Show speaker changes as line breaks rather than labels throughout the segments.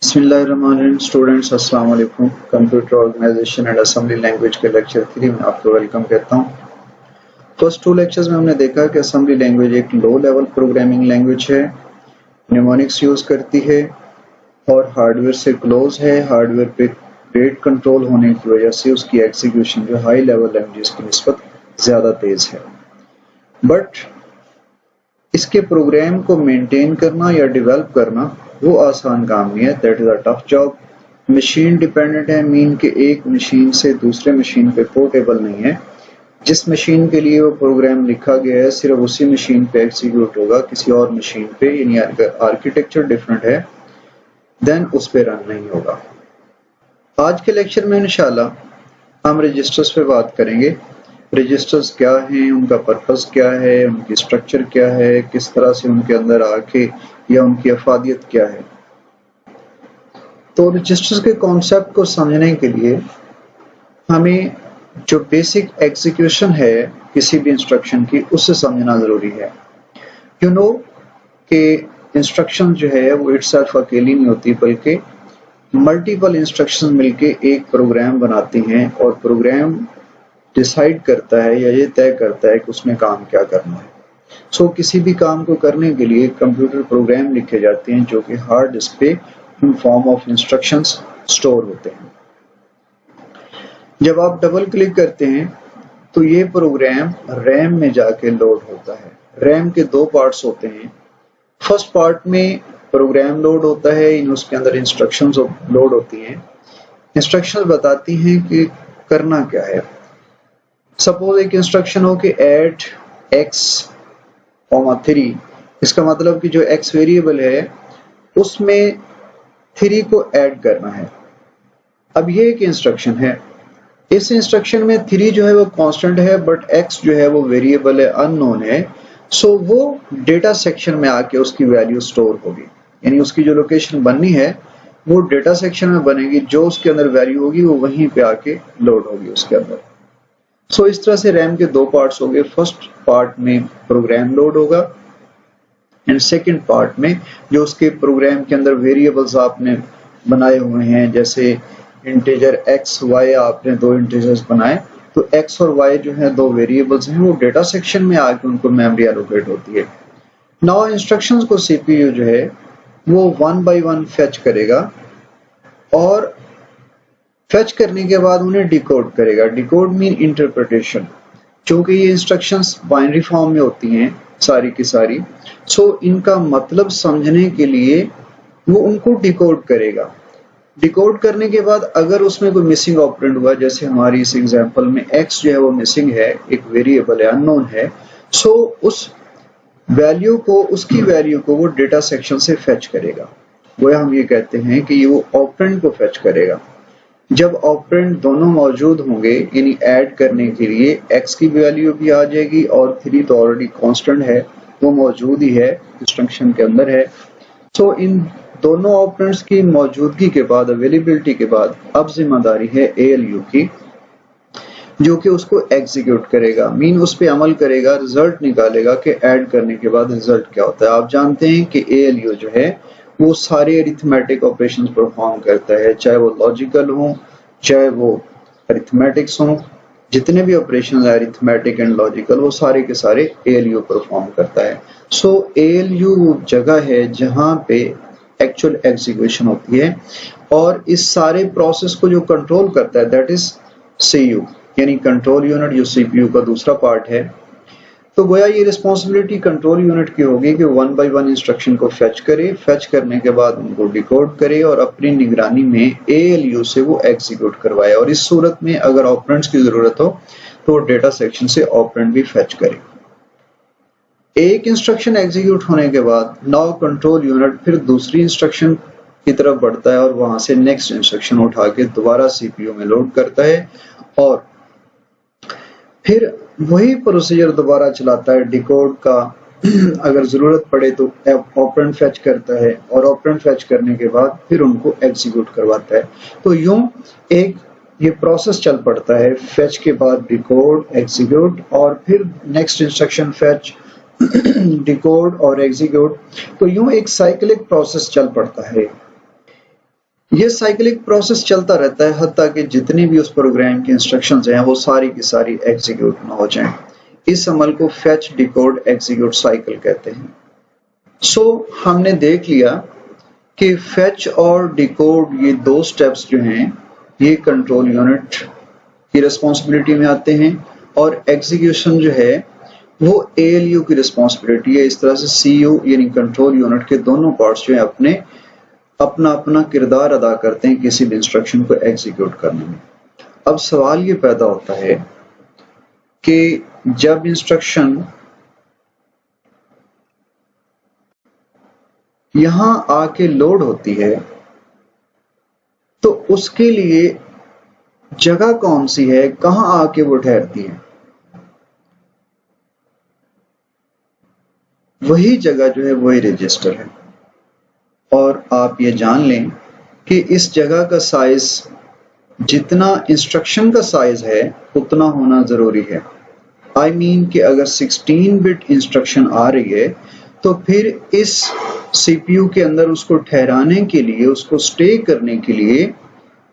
बिस्मिल्लाहिर्रहमानिर्रहीम। स्टूडेंट्स अस्सलाम वालेकुम। Computer organization and assembly language के लेक्चर 3 में आपको वेलकम कहता हूँ। फर्स्ट 2 लेक्चर्स में हमने देखा कि असेंबली लैंग्वेज एक लो लेवल प्रोग्रामिंग लैंग्वेज है, निमोनिक्स यूज करती है और हार्डवेयर से क्लोज है। हार्डवेयर पे रेट कंट्रोल होने की वजह से उसकी एग्जीक्यूशन जो हाई लेवल लैंग्वेज की निस्बत ज़्यादा तेज है। बट इसके प्रोग्राम को मेंटेन करना या डेवलप करना वो आसान काम नहीं है, that is a tough job. Machine dependent है, मीन के एक मशीन से दूसरे मशीन पे पोर्टेबल नहीं है। जिस मशीन के लिए वो प्रोग्राम लिखा गया है सिर्फ उसी मशीन पे एग्जीक्यूट होगा, किसी और मशीन पे, यानी अगर आर्किटेक्चर डिफरेंट है देन उस पे रन नहीं होगा। आज के लेक्चर में इंशाल्लाह हम रजिस्टर्स पे बात करेंगे। रजिस्टर्स क्या हैं, उनका पर्पस क्या है, उनकी स्ट्रक्चर क्या है, किस तरह से उनके अंदर आके या उनकी अफादियत क्या है। तो रजिस्टर्स के कॉन्सेप्ट को समझने के लिए हमें जो बेसिक एग्जीक्यूशन है किसी भी इंस्ट्रक्शन की उससे समझना जरूरी है। यू नो कि इंस्ट्रक्शन जो है वो इटसेल्फ अकेली नहीं होती, बल्कि मल्टीपल इंस्ट्रक्शन मिलके एक प्रोग्राम बनाती हैं और प्रोग्राम डिसाइड करता है या ये तय करता है कि उसमें काम क्या करना है। सो किसी भी काम को करने के लिए कंप्यूटर प्रोग्राम लिखे जाते हैं जो कि हार्ड डिस्क पे in form of instructions store होते हैं। जब आप डबल क्लिक करते हैं तो ये प्रोग्राम रैम में जाके लोड होता है। रैम के 2 पार्ट्स होते हैं। फर्स्ट पार्ट में प्रोग्राम लोड होता है, इन उसके अंदर इंस्ट्रक्शंस लोड होती हैं। इंस्ट्रक्शंस बताती हैं कि करना क्या है। सपोज एक इंस्ट्रक्शन हो कि ऐड x, 3, इसका मतलब कि जो x वेरिएबल है उसमें 3 को ऐड करना है। अब ये एक इंस्ट्रक्शन है, इस इंस्ट्रक्शन में 3 जो है वो कांस्टेंट है, बट x जो है वो वेरिएबल है, अननोन है। सो वो डेटा सेक्शन में आके उसकी वैल्यू स्टोर होगी, यानी उसकी जो लोकेशन बननी है वो डेटा सेक्शन में बनेगी, जो उसके अंदर वैल्यू होगी वो वहीं पे आके लोड होगी उसके अंदर। सो इस तरह से रैम के 2 पार्ट्स हो गए। फर्स्ट पार्ट में प्रोग्राम लोड होगा एंड सेकंड पार्ट में जो उसके प्रोग्राम के अंदर वेरिएबल्स आपने बनाए हुए हैं, जैसे इंटीजर x y, आपने 2 इंटीजर्स बनाए तो x और y जो है 2 वेरिएबल्स हैं, वो डेटा सेक्शन में आके उनको मेमोरी एलोकेट होती है। नाउ इंस्ट्रक्शंस को सीपीयू जो है वो 1 बाय 1 फेच करेगा और फेच करने के बाद उन्हें डिकोड करेगा। Decode mean interpretation. क्योंकि ये इंस्ट्रक्शंस बाइनरी फॉर्म में होती हैं सारी की सारी, सो इनका मतलब समझने के लिए वो उनको डिकोड करेगा। डिकोड करने के बाद अगर उसमें कोई मिसिंग ऑपरेंड हुआ, जैसे हमारी इस एग्जांपल में x जो है वो मिसिंग है, एक वेरिएबल है, अननोन है, सो उस वैल्यू को, उसकी वैल्यू को वो डेटा सेक्शन से फेच करेगा। वो हम ये कहते हैं कि वो ऑपरेंड को फेच करेगा। जब ऑपरेंड दोनों मौजूद होंगे, यानी ऐड करने के लिए x की वैल्यू भी आ जाएगी और 3 तो ऑलरेडी कांस्टेंट है, वो मौजूद ही है, इंस्ट्रक्शन के अंदर है। सो इन दोनों ऑपरेंड्स की मौजूदगी के बाद, अवेलेबिलिटी के बाद, अब जिम्मेदारी है ALU की, जो कि उसको एग्जीक्यूट करेगा, मीन उस पे अमल करेगा, रिजल्ट निकालेगा कि ऐड करने के बाद रिजल्ट क्या होता है। आप जानते हैं कि ALU जो है वो सारे अरिथमेटिक ऑपरेशंस परफॉर्म करता है, चाहे वो लॉजिकल हो, चाहे वो अरिथमेटिक्स हो, जितने भी ऑपरेशन है अरिथमेटिक एंड लॉजिकल, वो सारे के सारे ALU परफॉर्म करता है। सो ALU वो जगह है जहां पे एक्चुअल एग्जीक्यूशन होती है और इस सारे प्रोसेस को जो कंट्रोल करता है दैट इज CU, यानी कंट्रोल यूनिट, जो CPU का दूसरा पार्ट है। तो गोया ये रिस्पॉन्सिबिलिटी कंट्रोल यूनिट की होगी कि 1 बाय 1 इंस्ट्रक्शन को फेच करे, फेच करने के बाद उनको डिकोड करे और अपनी निगरानी में ALU से वो एग्जीक्यूट करवाए। और इस सूरत में अगर ऑपरेंड्स की जरूरत हो तो डेटा सेक्शन से ऑपरेंड भी फेच करे। एक इंस्ट्रक्शन एग्जीक्यूट होने के बाद नाउ कंट्रोल यूनिट फिर दूसरी इंस्ट्रक्शन की तरफ बढ़ता है और वहां से नेक्स्ट इंस्ट्रक्शन उठा के दोबारा CPU में लोड करता है और फिर वही प्रोसीजर दोबारा चलाता है डिकोड का। अगर जरूरत पड़े तो ऑपरेंड फेच करता है और ऑपरेंड फेच करने के बाद फिर उनको एग्जीक्यूट करवाता है। तो यूं एक ये प्रोसेस चल पड़ता है, फेच के बाद डिकोड, एग्जीक्यूट और फिर नेक्स्ट इंस्ट्रक्शन फेच, डिकोड और एग्जीक्यूट। तो यूं एक साइक्लिक प्रोसेस चल पड़ता है। ये साइक्लिक प्रोसेस चलता रहता है हत्ता कि जितनी भी उस प्रोग्राम की इंस्ट्रक्शंस हैं वो सारी की सारी एग्जीक्यूट ना हो जाएं। इस अमल को फेच डिकोड एग्जीक्यूट साइकिल कहते हैं। सो हमने देख लिया कि फेच और डिकोड ये दो स्टेप्स जो हैं ये कंट्रोल यूनिट की रिस्पॉन्सिबिलिटी में आते हैं और एग्जीक्यूशन जो है वो एएलयू की रिस्पॉन्सिबिलिटी है। इस तरह से सीयू यानी कंट्रोल यूनिट के दोनों पार्ट्स जो है अपना अपना किरदार अदा करते हैं किसी भी इंस्ट्रक्शन को एग्जीक्यूट करने में। अब सवाल ये पैदा होता है कि जब इंस्ट्रक्शन यहां आके लोड होती है तो उसके लिए जगह कौन सी है, कहां आके वो ठहरती है? वही जगह जो है वही रजिस्टर है। और आप ये जान लें कि इस जगह का साइज जितना इंस्ट्रक्शन का साइज है उतना होना जरूरी है। आई मीन कि अगर 16 बिट इंस्ट्रक्शन आ रही है तो फिर इस सीपीयू के अंदर उसको ठहराने के लिए, उसको स्टे करने के लिए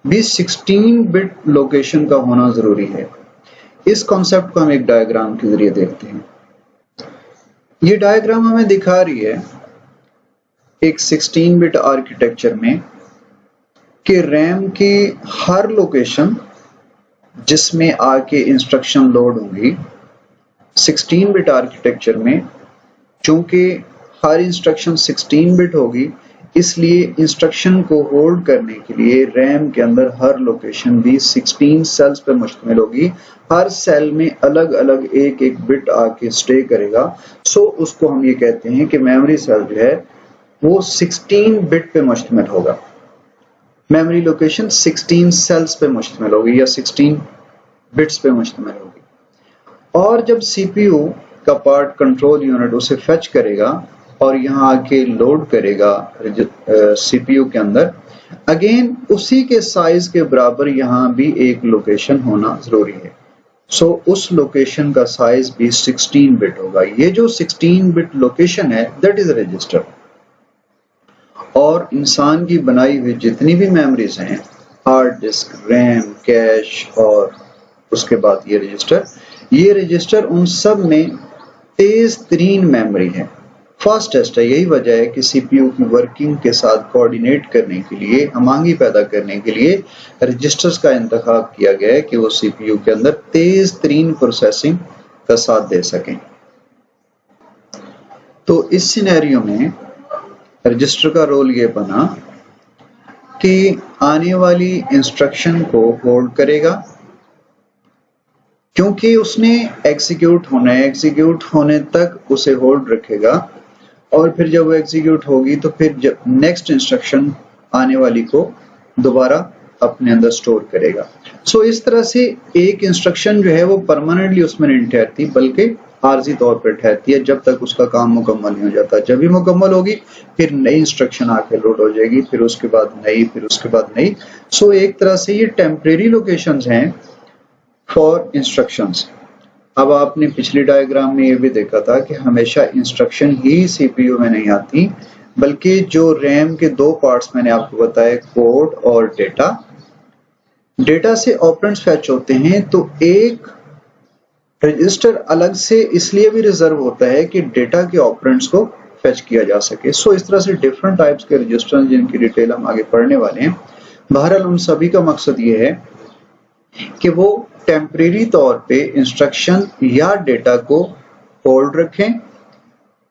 भी 16 बिट लोकेशन का होना जरूरी है। इस कॉन्सेप्ट को हम एक डायग्राम के जरिए देखते हैं। ये डायग्राम हमें दिखा रही है एक 16 बिट आर्किटेक्चर में कि रैम की हर लोकेशन जिसमें आके इंस्ट्रक्शन लोड होंगी 16 बिट आर्किटेक्चर में, चूंकि हर इंस्ट्रक्शन 16 बिट होगी इसलिए इंस्ट्रक्शन को होल्ड करने के लिए रैम के अंदर हर लोकेशन भी 16 सेल्स पर मुश्तमिल होगी। हर सेल में अलग अलग एक एक बिट आके स्टे करेगा। सो उसको हम ये कहते हैं कि मेमोरी सेल जो है वो 16 बिट पे मुश्तमिल होगा। मेमोरी लोकेशन 16 सेल्स पे मुश्तमिल होगी या 16 बिट्स पे मुश्तमिल होगी। और जब सीपीयू का पार्ट कंट्रोल यूनिट उसे फेच करेगा और यहाँ आके लोड करेगा सीपीयू के अंदर, अगेन उसी के साइज के बराबर यहाँ भी एक लोकेशन होना जरूरी है। सो उस लोकेशन का साइज भी 16 बिट होगा। ये जो 16 बिट लोकेशन है दैट इज रजिस्टर। और इंसान की बनाई हुई जितनी भी मेमोरीज हैं, हार्ड डिस्क, रैम, कैश और उसके बाद ये रजिस्टर उन सब में तेज तरीन मेमोरी है, फास्टेस्ट है। यही वजह है कि सीपीयू की वर्किंग के साथ कोऑर्डिनेट करने के लिए, हमांगी पैदा करने के लिए रजिस्टर्स का इंतखाब किया गया है कि वो सीपीयू के अंदर तेज तरीन प्रोसेसिंग का साथ दे सकें। तो इस सिनेरियो में रजिस्टर का रोल ये बना कि आने वाली इंस्ट्रक्शन को होल्ड करेगा क्योंकि उसने एग्जीक्यूट होना है, एग्जीक्यूट होने तक उसे होल्ड रखेगा और फिर जब वो एग्जीक्यूट होगी तो फिर जब नेक्स्ट इंस्ट्रक्शन आने वाली को दोबारा अपने अंदर स्टोर करेगा। सो इस तरह से एक इंस्ट्रक्शन जो है वो परमानेंटली उसमें नहीं ठहरती बल्कि आर्जी तौर पर ठहरती है जब तक उसका काम मुकम्मल नहीं हो जाता। जब भी मुकम्मल होगी फिर नई इंस्ट्रक्शन आके लोड हो जाएगी, फिर उसके बाद नई, फिर उसके बाद नई। सो एक तरह से ये टेम्परेरी लोकेशंस हैं फॉर इंस्ट्रक्शंस। अब आपने पिछली डायग्राम में ये भी देखा था कि हमेशा इंस्ट्रक्शन ही सीपीयू में नहीं आती बल्कि जो रैम के दो पार्ट्स मैंने आपको बताया, कोड और डेटा से ऑपरेंड्स फेच होते हैं। तो एक रजिस्टर अलग से इसलिए भी रिजर्व होता है कि डेटा के ऑपरेंड्स को फेच किया जा सके। सो इस तरह से डिफरेंट टाइप्स के रजिस्टर जिनकी डिटेल हम आगे पढ़ने वाले हैं। बहरहाल उन सभी का मकसद ये है कि वो टेम्परेरी तौर पे इंस्ट्रक्शन या डेटा को होल्ड रखें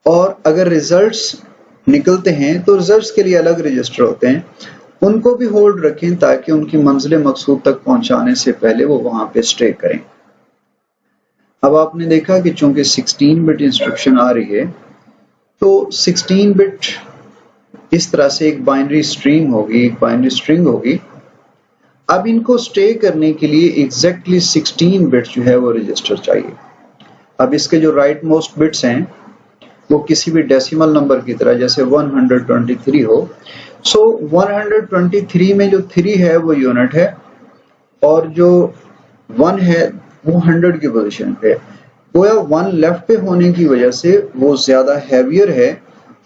और अगर रिजल्ट्स निकलते हैं तो रिजल्ट्स के लिए अलग रजिस्टर होते हैं, उनको भी होल्ड रखें ताकि उनकी मंजिल मकसूद तक पहुंचाने से पहले वो वहां पे स्टे करें। अब आपने देखा कि चूंकि 16 बिट इंस्ट्रक्शन आ रही है तो 16 बिट इस तरह से एक बाइनरी स्ट्रिंग होगी, अब इनको स्टे करने के लिए एग्जैक्टली 16 बिट जो है वो रजिस्टर चाहिए। अब इसके जो राइट मोस्ट बिट्स हैं वो किसी भी डेसिमल नंबर की तरह जैसे 123 हो। सो 123 में जो 3 है वो यूनिट है और जो 1 है वो 100 की पोजीशन पे, गोया 1 लेफ्ट पे होने की वजह से वो ज्यादा हैवियर है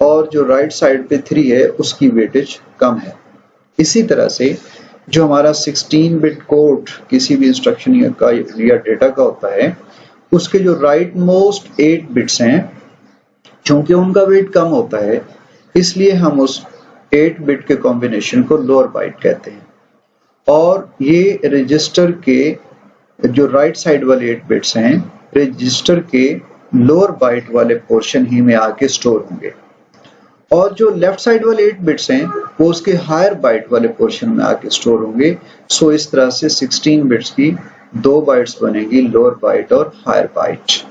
और जो राइट साइड पे 3 है उसकी वेटेज कम है। इसी तरह से जो हमारा 16 बिट कोड किसी भी इंस्ट्रक्शन या डेटा का होता है, उसके जो राइट मोस्ट 8 बिट्स हैं, चूंकि उनका वेट कम होता है इसलिए हम उस 8 बिट के कॉम्बिनेशन को लोअर बाइट कहते हैं। और ये रजिस्टर के जो राइट साइड वाले 8 बिट्स हैं, रजिस्टर के लोअर बाइट वाले पोर्शन ही में आके स्टोर होंगे, और जो लेफ्ट साइड वाले 8 बिट्स हैं वो उसके हायर बाइट वाले पोर्शन में आके स्टोर होंगे। सो इस तरह से 16 बिट्स की 2 बाइट्स बनेगी, लोअर बाइट और हायर बाइट।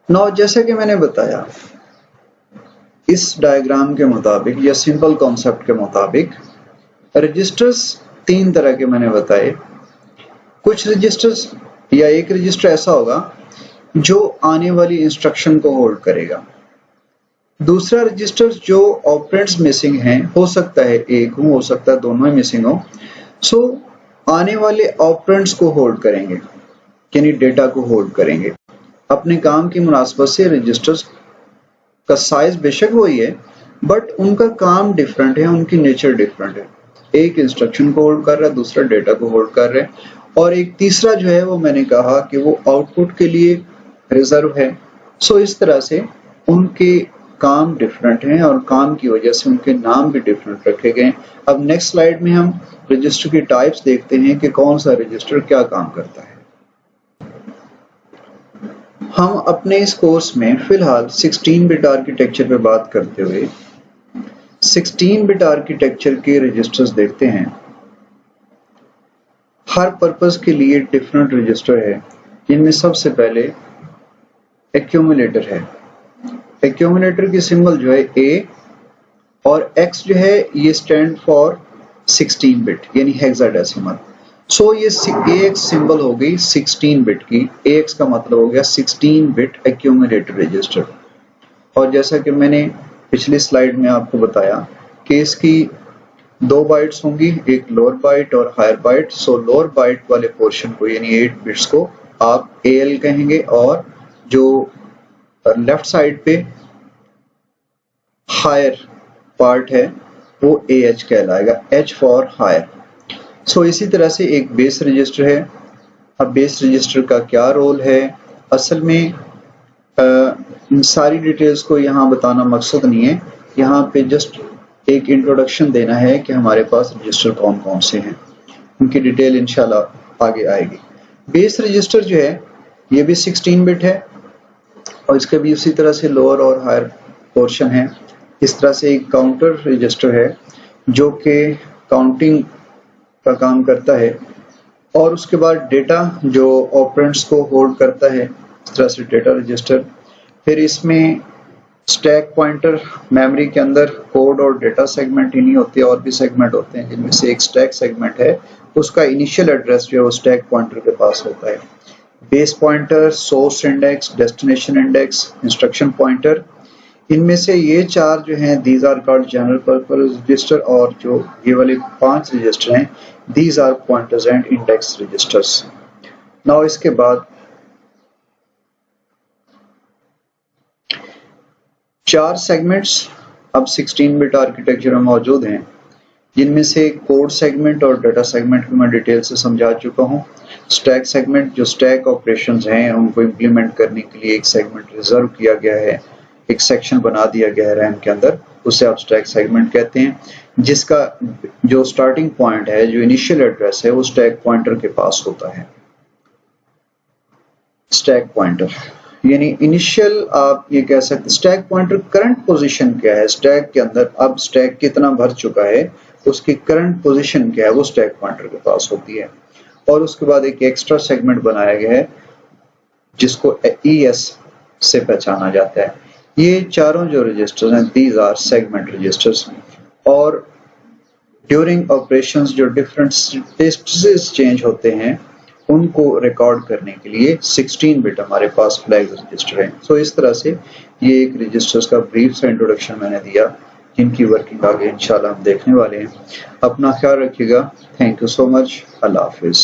नाउ जैसे कि मैंने बताया, इस डायग्राम के मुताबिक या सिंपल कॉन्सेप्ट के मुताबिक रजिस्टर्स 3 तरह के मैंने बताए। कुछ रजिस्टर्स या एक रजिस्टर ऐसा होगा जो आने वाली इंस्ट्रक्शन को होल्ड करेगा। दूसरा रजिस्टर जो ऑपरेंड्स मिसिंग हैं, हो सकता है एक हो सकता है दोनों ही मिसिंग हो, सो आने वाले ऑपरेंड्स को होल्ड करेंगे, यानी डेटा को होल्ड करेंगे। अपने काम की मुनासबत से रजिस्टर्स का साइज बेशक वही है, बट उनका काम डिफरेंट है, उनकी नेचर डिफरेंट है। एक इंस्ट्रक्शन को होल्ड कर रहा है, दूसरा डेटा को होल्ड कर रहा है, और एक तीसरा जो है वो मैंने कहा कि वो आउटपुट के लिए रिजर्व है। सो इस तरह से उनके काम डिफरेंट हैं और काम की वजह से उनके नाम भी डिफरेंट रखे गए। अब नेक्स्ट स्लाइड में हम रजिस्टर की टाइप्स देखते हैं कि कौन सा रजिस्टर क्या काम करता है। हम अपने इस कोर्स में फिलहाल 16 बिट आर्किटेक्चर पे बात करते हुए 16 बिट आर्किटेक्चर के रजिस्टर्स देखते हैं। हर पर्पस के लिए डिफरेंट रजिस्टर है, जिनमें सबसे पहले एक्यूमुलेटर है। एक्यूमुलेटर की सिंबल जो है A और X जो है ये स्टैंड फॉर 16 बिट यानी हेक्साडेसिमल। सो ये AX सिंबल हो गई 16 बिट की, AX का मतलब हो गया 16 बिट एक्यूमुलेटर रजिस्टर। और जैसा कि मैंने पिछली स्लाइड में आपको बताया कि इसकी 2 बाइट्स होंगी, एक लोअर बाइट और higher byte. So lower byte वाले पोर्शन को यानी 8 बिट्स को आप AL कहेंगे, और जो लेफ्ट साइड पे हायर पार्ट है वो AH कहलाएगा, H फॉर हायर। सो इसी तरह से एक बेस रजिस्टर है। अब बेस रजिस्टर का क्या रोल है, असल में इन सारी डिटेल्स को यहाँ बताना मकसद नहीं है, यहाँ पे जस्ट एक इंट्रोडक्शन देना है कि हमारे पास रजिस्टर कौन कौन से हैं, उनकी डिटेल इंशाल्लाह आगे आएगी। बेस रजिस्टर जो है ये भी 16 बिट है और इसके भी उसी तरह से लोअर और हायर पोर्शन है। इस तरह से एक काउंटर रजिस्टर है जो कि काउंटिंग का काम करता है, और उसके बाद डेटा जो ऑपरेंड्स को होल्ड करता है, इस तरह से डेटा रजिस्टर। फिर इसमें स्टैक पॉइंटर, मेमोरी के अंदर कोड और डेटा सेगमेंट ही नहीं होते, और भी सेगमेंट होते हैं, जिनमें से एक स्टैक सेगमेंट है, उसका इनिशियल एड्रेस जो है वो स्टैक पॉइंटर के पास होता है। Base pointer, source index, destination index, instruction pointer, इनमें से ये 4 जो हैं these are called general purpose register, और जो ये वाले 5 रजिस्टर हैं these are pointers and index registers. Now इसके बाद 4 सेगमेंट्स अब 16 बिट आर्किटेक्चर में मौजूद हैं, जिनमें से कोड सेगमेंट और डाटा सेगमेंट को मैं डिटेल से समझा चुका हूँ। स्टैक सेगमेंट जो स्टैक ऑपरेशंस हैं उनको इम्प्लीमेंट करने के लिए एक सेगमेंट रिजर्व किया गया है, एक सेक्शन बना दिया गया है रैम के अंदर, उसे आप स्टैक सेगमेंट कहते हैं, जिसका जो स्टार्टिंग पॉइंट है, जो इनिशियल एड्रेस है, वो स्टैक पॉइंटर के पास होता है। स्टैक पॉइंटर यानी इनिशियल, आप ये कह सकते, स्टैक पॉइंटर करंट पोजीशन क्या है स्टैक के अंदर, अब स्टैक कितना भर चुका है, उसकी करंट पोजीशन क्या है, वो स्टैक पॉइंटर के पास होती है। और उसके बाद एक एक्स्ट्रा सेगमेंट बनाया गया है जिसको ES से पहचाना जाता है। ये चारों जो रजिस्टर्स हैं दीज आर सेगमेंट रजिस्टर्स, और ड्यूरिंग ऑपरेशंस जो डिफरेंट स्टेटस चेंज होते हैं उनको रिकॉर्ड करने के लिए 16 बिट हमारे पास फ्लैग रजिस्टर है। सो इस तरह से ये एक रजिस्टर्स का ब्रीफ सा इंट्रोडक्शन मैंने दिया, जिनकी वर्किंग आगे इंशाल्लाह हम देखने वाले हैं। अपना ख्याल रखिएगा। Thank you so much. Allah Hafiz.